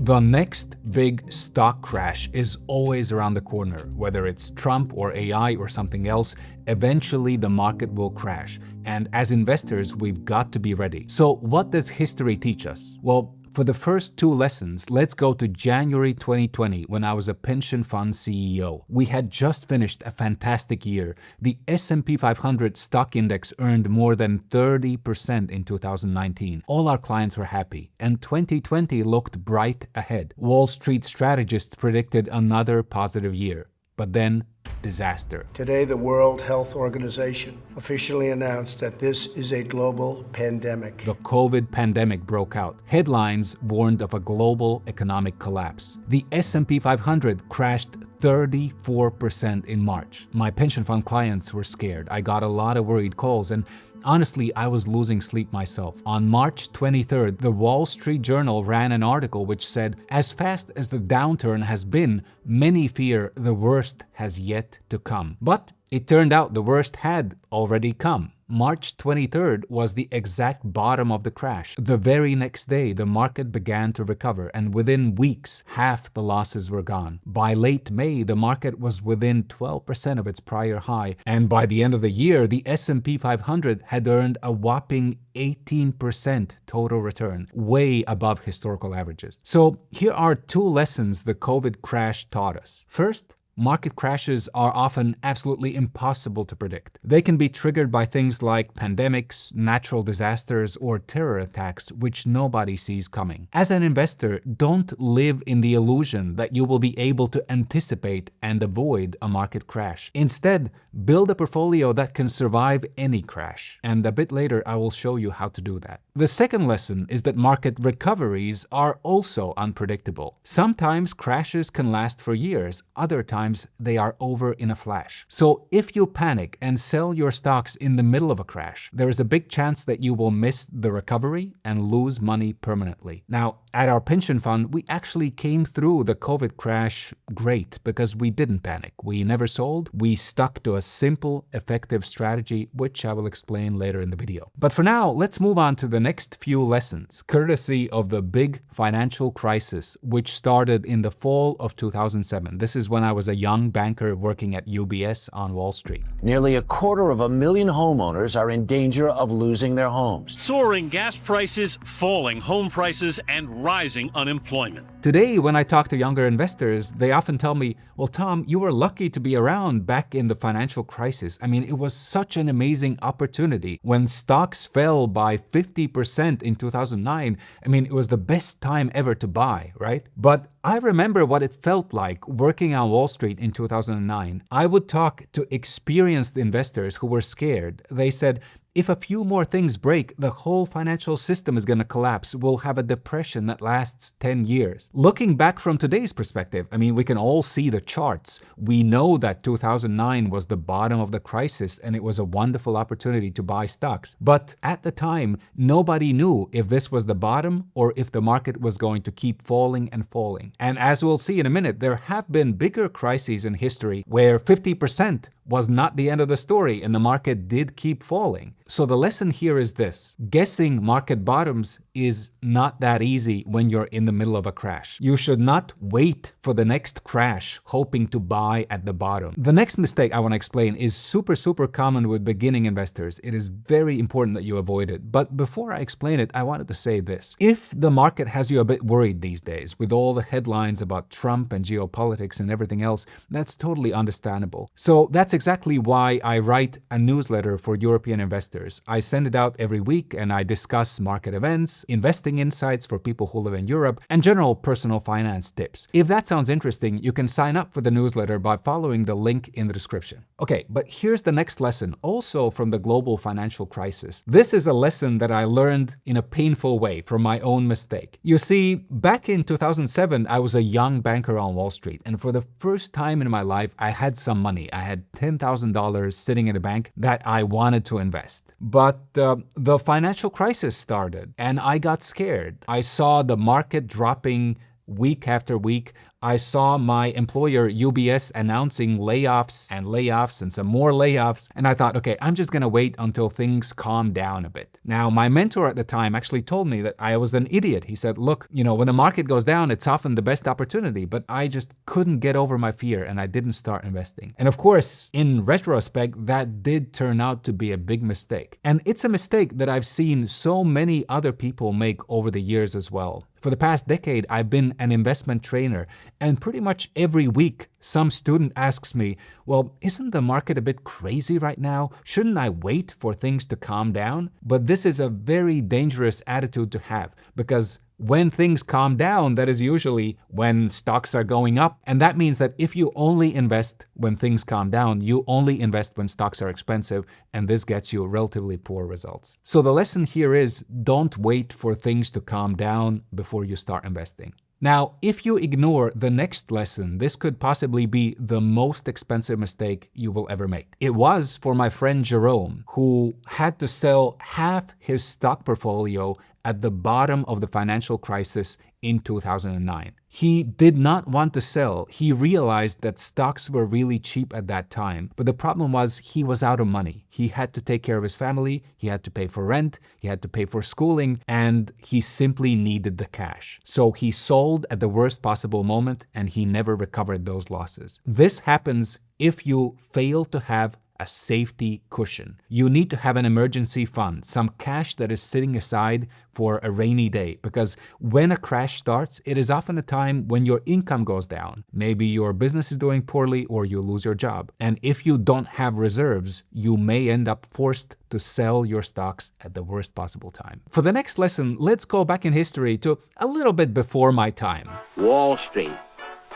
The next big stock crash is always around the corner. Whether it's Trump or AI or something else, eventually the market will crash. And as investors, we've got to be ready. So what does history teach us? Well, for the first two lessons, let's go to January 2020 when I was a pension fund CEO. We had just finished a fantastic year. The S&P 500 stock index earned more than 30% in 2019. All our clients were happy, and 2020 looked bright ahead. Wall Street strategists predicted another positive year. But then, disaster. Today, the World Health Organization officially announced that this is a global pandemic. The COVID pandemic broke out. Headlines warned of a global economic collapse. The S&P 500 crashed 34% in March. My pension fund clients were scared. I got a lot of worried calls, and honestly, I was losing sleep myself. On March 23rd, the Wall Street Journal ran an article which said, as fast as the downturn has been, many fear the worst has yet to come. But it turned out the worst had already come. March 23rd was the exact bottom of the crash. The very next day, the market began to recover, and within weeks, half the losses were gone. By late May, the market was within 12% of its prior high, and by the end of the year, the S&P 500 had earned a whopping 18% total return, way above historical averages. So here are two lessons the COVID crash taught us. First, market crashes are often absolutely impossible to predict. They can be triggered by things like pandemics, natural disasters, or terror attacks, which nobody sees coming. As an investor, don't live in the illusion that you will be able to anticipate and avoid a market crash. Instead, build a portfolio that can survive any crash. And a bit later, I will show you how to do that. The second lesson is that market recoveries are also unpredictable. Sometimes crashes can last for years, other times they are over in a flash. So if you panic and sell your stocks in the middle of a crash, there is a big chance that you will miss the recovery and lose money permanently. Now, at our pension fund, we actually came through the COVID crash great because we didn't panic. We never sold. We stuck to a simple, effective strategy, which I will explain later in the video. But for now, let's move on to the next few lessons, courtesy of the big financial crisis, which started in the fall of 2007. This is when I was a young banker working at UBS on Wall Street. Nearly 250,000 homeowners are in danger of losing their homes. Soaring gas prices, falling home prices, and rising unemployment. Today, when I talk to younger investors, they often tell me, well, Tom, you were lucky to be around back in the financial crisis. I mean, it was such an amazing opportunity. When stocks fell by 50% in 2009, I mean, it was the best time ever to buy, right? But I remember what it felt like working on Wall Street in 2009. I would talk to experienced investors who were scared. They said, if a few more things break, the whole financial system is going to collapse. We'll have a depression that lasts 10 years. Looking back from today's perspective, I mean, we can all see the charts. We know that 2009 was the bottom of the crisis and it was a wonderful opportunity to buy stocks. But at the time, nobody knew if this was the bottom or if the market was going to keep falling and falling. And as we'll see in a minute, there have been bigger crises in history where 50% was not the end of the story and the market did keep falling. So the lesson here is this: guessing market bottoms is not that easy when you're in the middle of a crash. You should not wait for the next crash hoping to buy at the bottom. The next mistake I want to explain is super common with beginning investors. It is very important that you avoid it. But before I explain it, I wanted to say this. If the market has you a bit worried these days with all the headlines about Trump and geopolitics and everything else, that's totally understandable. So that's exactly why I write a newsletter for European investors. I send it out every week and I discuss market events, investing insights for people who live in Europe, and general personal finance tips. If that sounds interesting, you can sign up for the newsletter by following the link in the description. Okay, but here's the next lesson, also from the global financial crisis. This is a lesson that I learned in a painful way from my own mistake. You see, back in 2007, I was a young banker on Wall Street, and for the first time in my life, I had some money. I had $10,000 sitting in the bank that I wanted to invest. But the financial crisis started and I got scared. I saw the market dropping week after week. I saw my employer UBS announcing layoffs and some more layoffs. And I thought, okay, I'm just going to wait until things calm down a bit. Now, my mentor at the time actually told me that I was an idiot. He said, look, when the market goes down, it's often the best opportunity. But I just couldn't get over my fear and I didn't start investing. And of course, in retrospect, that did turn out to be a big mistake. And it's a mistake that I've seen so many other people make over the years as well. For the past decade, I've been an investment trainer, and pretty much every week, some student asks me, well, isn't the market a bit crazy right now? Shouldn't I wait for things to calm down? But this is a very dangerous attitude to have, because when things calm down, that is usually when stocks are going up. And that means that if you only invest when things calm down, you only invest when stocks are expensive, and this gets you relatively poor results. So the lesson here is don't wait for things to calm down before you start investing. Now, if you ignore the next lesson, this could possibly be the most expensive mistake you will ever make. It was for my friend Jerome, who had to sell half his stock portfolio at the bottom of the financial crisis in 2009. He did not want to sell. He realized that stocks were really cheap at that time, but the problem was he was out of money. He had to take care of his family, he had to pay for rent, he had to pay for schooling, and he simply needed the cash. So he sold at the worst possible moment and he never recovered those losses. This happens if you fail to have a safety cushion. You need to have an emergency fund, some cash that is sitting aside for a rainy day, because when a crash starts, it is often a time when your income goes down. Maybe your business is doing poorly or you lose your job. And if you don't have reserves, you may end up forced to sell your stocks at the worst possible time. For the next lesson, let's go back in history to a little bit before my time. Wall Street.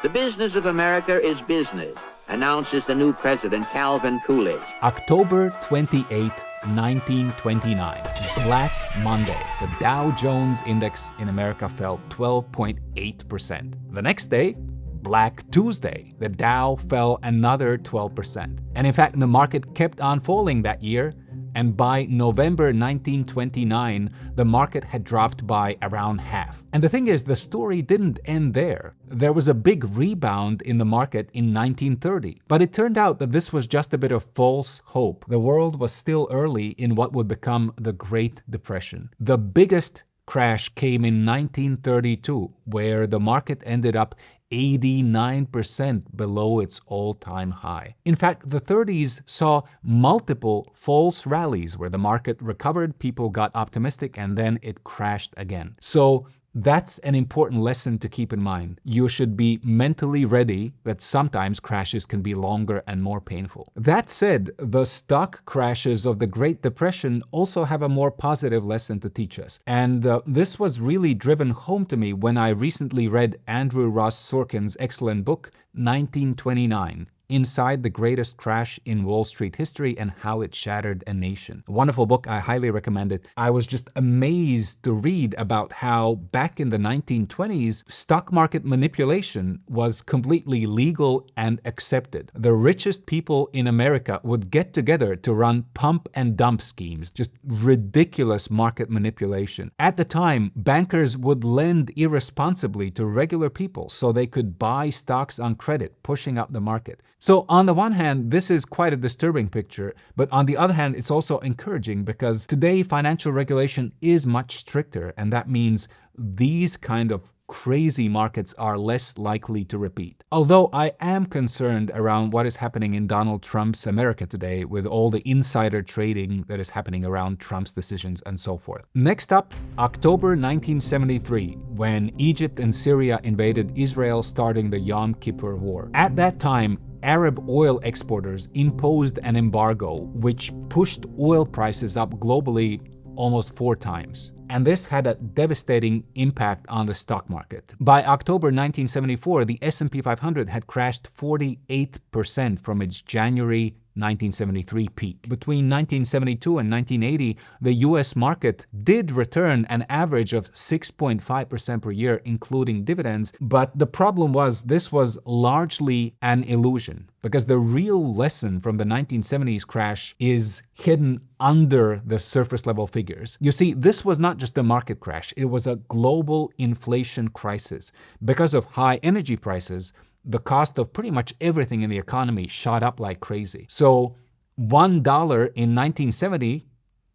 The business of America is business, announces the new president, Calvin Coolidge. October 28, 1929, Black Monday. The Dow Jones Index in America fell 12.8%. The next day, Black Tuesday. The Dow fell another 12%. And in fact, the market kept on falling that year. And by November 1929, the market had dropped by around half. And the thing is, the story didn't end there. There was a big rebound in the market in 1930. But it turned out that this was just a bit of false hope. The world was still early in what would become the Great Depression. The biggest crash came in 1932, where the market ended up 89% below its all-time high. In fact, the 30s saw multiple false rallies where the market recovered, people got optimistic, and then it crashed again. So that's an important lesson to keep in mind. You should be mentally ready that sometimes crashes can be longer and more painful. That said, the stock crashes of the Great Depression also have a more positive lesson to teach us. And this was really driven home to me when I recently read Andrew Ross Sorkin's excellent book, 1929. Inside the Greatest Crash in Wall Street History and How It Shattered a Nation. A wonderful book, I highly recommend it. I was just amazed to read about how back in the 1920s, stock market manipulation was completely legal and accepted. The richest people in America would get together to run pump and dump schemes, just ridiculous market manipulation. At the time, bankers would lend irresponsibly to regular people so they could buy stocks on credit, pushing up the market. So on the one hand, this is quite a disturbing picture, but on the other hand, it's also encouraging because today financial regulation is much stricter, and that means these kind of crazy markets are less likely to repeat. Although I am concerned around what is happening in Donald Trump's America today with all the insider trading that is happening around Trump's decisions and so forth. Next up, October 1973, when Egypt and Syria invaded Israel, starting the Yom Kippur War. At that time, Arab oil exporters imposed an embargo which pushed oil prices up globally almost 4 times. And this had a devastating impact on the stock market. By October 1974, the S&P 500 had crashed 48% from its January 1973 peak. Between 1972 and 1980, the US market did return an average of 6.5% per year, including dividends. But the problem was this was largely an illusion, because the real lesson from the 1970s crash is hidden under the surface level figures. You see, this was not just a market crash, it was a global inflation crisis. Because of high energy prices, the cost of pretty much everything in the economy shot up like crazy. So $1 in 1970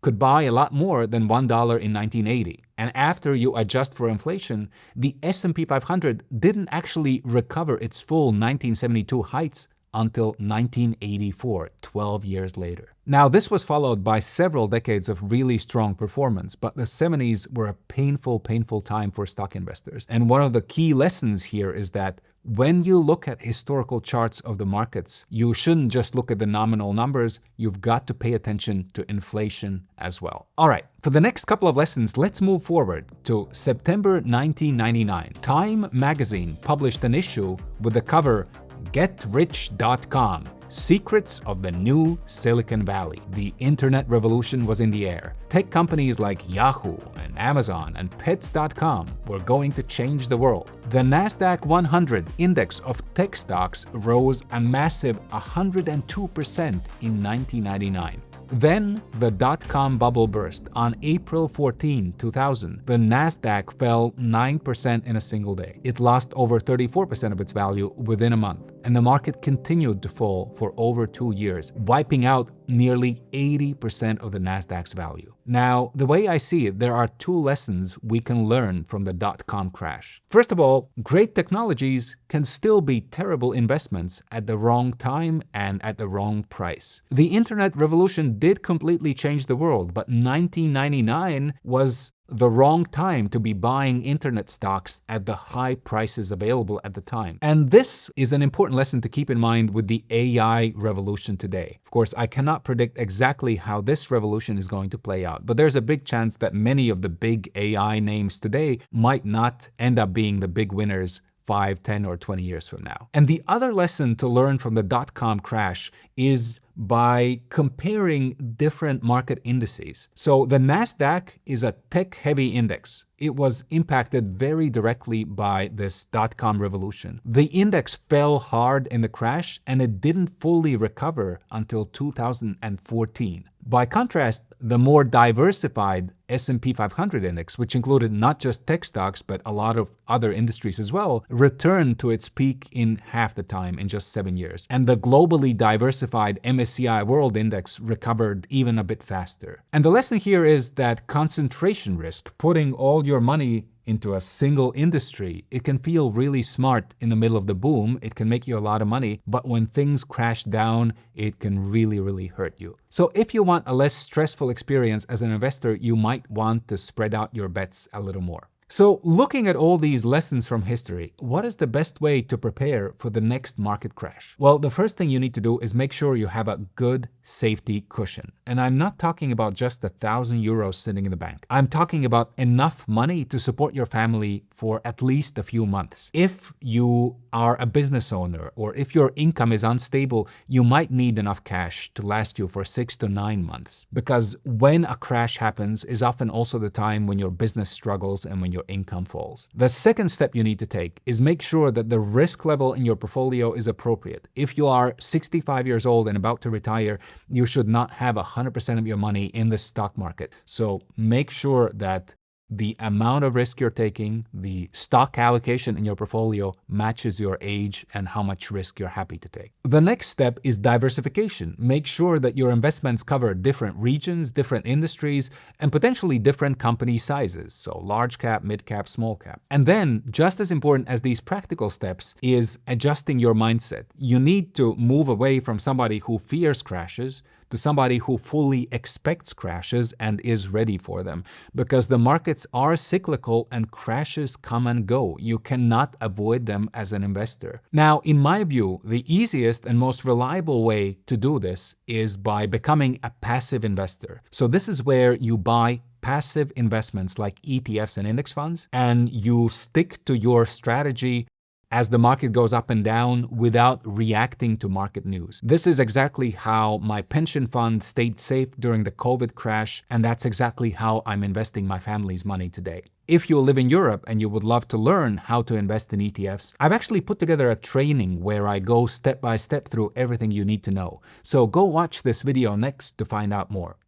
could buy a lot more than $1 in 1980. And after you adjust for inflation, the S&P 500 didn't actually recover its full 1972 heights until 1984, 12 years later. Now, this was followed by several decades of really strong performance, but the 70s were a painful time for stock investors. And one of the key lessons here is that when you look at historical charts of the markets, you shouldn't just look at the nominal numbers, you've got to pay attention to inflation as well. All right, for the next couple of lessons, let's move forward to September 1999. Time magazine published an issue with the cover GetRich.com, Secrets of the New Silicon Valley. The internet revolution was in the air. Tech companies like Yahoo and Amazon and Pets.com were going to change the world. The NASDAQ 100 index of tech stocks rose a massive 102% in 1999. Then the dot-com bubble burst. On April 14, 2000, the NASDAQ fell 9% in a single day. It lost over 34% of its value within a month, and the market continued to fall for over 2 years, wiping out nearly 80% of the NASDAQ's value. Now, the way I see it, there are two lessons we can learn from the dot-com crash. First of all, great technologies can still be terrible investments at the wrong time and at the wrong price. The internet revolution did completely change the world, but 1999 was the wrong time to be buying internet stocks at the high prices available at the time. And this is an important lesson to keep in mind with the AI revolution today. Of course, I cannot predict exactly how this revolution is going to play out, but there's a big chance that many of the big AI names today might not end up being the big winners 5, 10, or 20 years from now. And the other lesson to learn from the dot-com crash is by comparing different market indices. So the NASDAQ is a tech-heavy index. It was impacted very directly by this dot-com revolution. The index fell hard in the crash, and it didn't fully recover until 2014. By contrast, the more diversified S&P 500 index, which included not just tech stocks, but a lot of other industries as well, returned to its peak in half the time, in just 7 years. And the globally diversified MSCI World Index recovered even a bit faster. And the lesson here is that concentration risk, putting all your money into a single industry, it can feel really smart in the middle of the boom. It can make you a lot of money, but when things crash down, it can really hurt you. So if you want a less stressful experience as an investor, you might want to spread out your bets a little more. So looking at all these lessons from history, what is the best way to prepare for the next market crash? Well, the first thing you need to do is make sure you have a good safety cushion. And I'm not talking about just 1,000 euros sitting in the bank. I'm talking about enough money to support your family for at least a few months. If you are a business owner or if your income is unstable, you might need enough cash to last you for 6 to 9 months. Because when a crash happens is often also the time when your business struggles and when your income falls. The second step you need to take is make sure that the risk level in your portfolio is appropriate. If you are 65 years old and about to retire, you should not have 100% of your money in the stock market. So make sure that the amount of risk you're taking, the stock allocation in your portfolio matches your age and how much risk you're happy to take. The next step is diversification. Make sure that your investments cover different regions, different industries, and potentially different company sizes. So large cap, mid cap, small cap. And then, just as important as these practical steps is adjusting your mindset. You need to move away from somebody who fears crashes to somebody who fully expects crashes and is ready for them. Because the markets are cyclical and crashes come and go. You cannot avoid them as an investor. Now, in my view, the easiest and most reliable way to do this is by becoming a passive investor. So this is where you buy passive investments like ETFs and index funds, and you stick to your strategy as the market goes up and down without reacting to market news. This is exactly how my pension fund stayed safe during the COVID crash, and that's exactly how I'm investing my family's money today. if you live in Europe and you would love to learn how to invest in ETFs, I've actually put together a training where I go step by step through everything you need to know. So go watch this video next to find out more.